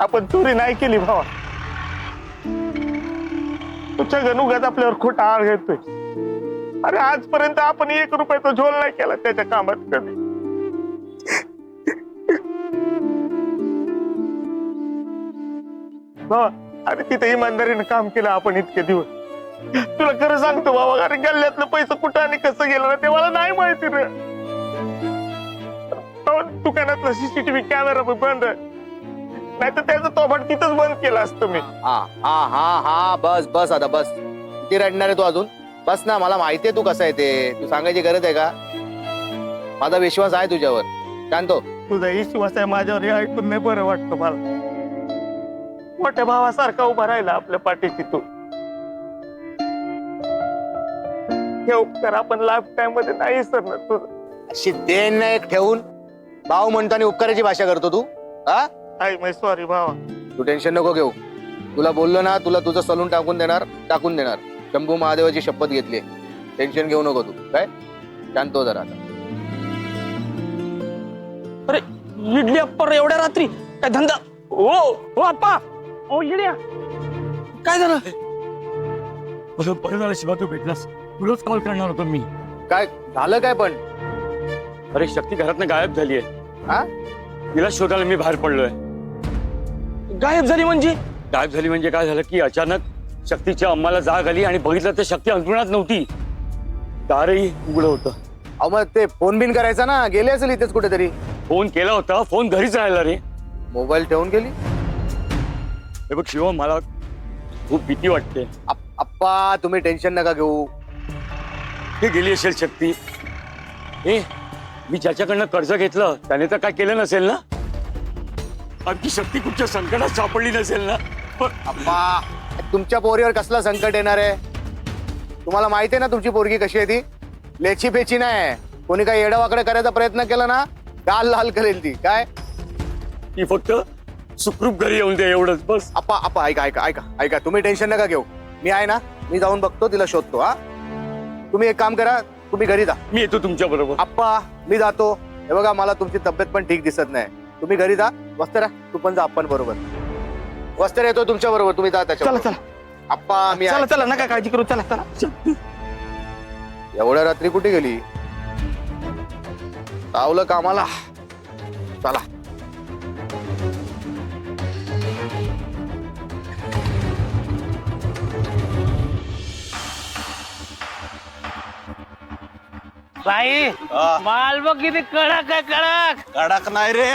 आपण चोरी नाही केली भावा. तुझ्या गणुगात आपल्यावर खोटा आळ घेतोय. अरे आजपर्यंत आपण 1 रुपयाचा झोल नाही केला त्याच्या कामात कधी. भावा अरे तिथे इमानदारीने काम केलं आपण इतके दिवस. तुला खरं सांगतो बाबा, अरे गल्ल्यातलं पैसे कुठं आणि कसं गेलं ना ते मला नाही माहिती रे. दुकानातला सीसीटीव्ही कॅमेरा बंद, नाही तर त्याचं तोफाट तिथंच बंद केलं असतं मी. हा हा हा हा बस बस आता बस. किती रडणार आहे तू अजून? बस ना, मला माहितीये तू कसं आहे ते. तू सांगायची गरज आहे का? माझा विश्वास आहे तुझ्यावर. शांतो. तुझा विश्वास आहे माझ्यावर हे ऐकून नाही बरं वाटतं मला. मोठ्या भावासारखा उभा राहिला आपल्या पाठीशी तू. हे उपकार आपण लाईफ टाइम मध्ये नाही विसरणार तुझं. अशी देण नाही ठेवून भाऊ म्हणतो आणि उपकाराची भाषा करतो तू. हा आई मै सॉरी भावा. तू टेन्शन नको घेऊ. तुला बोललो ना, तुला तुझं सलून टाकून देणार. शंभू महादेवाची शपथ घेतली. टेन्शन घेऊ नको तू. काय शांत हो जरा आता. अरे इडली अप्पर एवढ्या रात्री काय धंदा? ओ ओ अप्पा, ओ इड्या काय झालं? बरं झालं शिवा, तू भेटलास. तुलाच कॉल करणार होतो मी. काय झालं काय पण? अरे शक्ती घरातनं गायब झालीये. हा तिला शोधायला मी बाहेर पडलोय. गायब झाली म्हणजे? गायब झाली म्हणजे काय झालं की अचानक शक्तीच्या अम्माला जाग आली आणि बघितलं तर शक्ती अंतरुणात नव्हती. दारही उघडं होतं. अहो मग ते फोन बिन करायचा ना. गेले असेल इथेच कुठेतरी. फोन केला होता, फोन घरीच राहिला रे. मोबाईल ठेवून गेली. हे बघ शिवा, मला खूप भीती वाटते. अप्पा तुम्ही टेन्शन नका घेऊ. हे गेली असेल शक्ती. हे मी ज्याच्याकडनं कर्ज घेतलं त्याने तर काय केलं नसेल ना? आमची शक्ती कुठच्या संकटात सापडली नसेल ना? अप्पा तुमच्या पोरीवर कसला संकट येणार आहे? तुम्हाला माहिती आहे ना तुमची पोरगी कशी आहे ती. लेची पेची नाही. कोणी काही येडावाकडे करायचा प्रयत्न केला ना, गाल लाल करेल ती. काय ती फक्त सुखरूप घरी येऊन दे, एवढंच बस. अप्पा अप्पा ऐका ऐका ऐका ऐका. तुम्ही टेन्शन नका घेऊ. मी आहे ना, मी जाऊन बघतो, तिला शोधतो. हा तुम्ही एक काम करा, तुम्ही घरी जा. मी येतो तुमच्या बरोबर. अप्पा मी जातो. हे बघा मला तुमची तब्येत पण ठीक दिसत नाही. तुम्ही घरी जा. वस्त्रा तू पण जा आपण बरोबर. वस्त्र येतो तुमच्या बरोबर. तुम्ही जा त्याच्या. चला चला अप्पा मी चला चला, नका काळजी करू. चला चला. एवढ्या रात्री कुठे गेली? लावलं कामाला. चला. बाई माल बघ किती कडक आहे, कडक. कडक नाही रे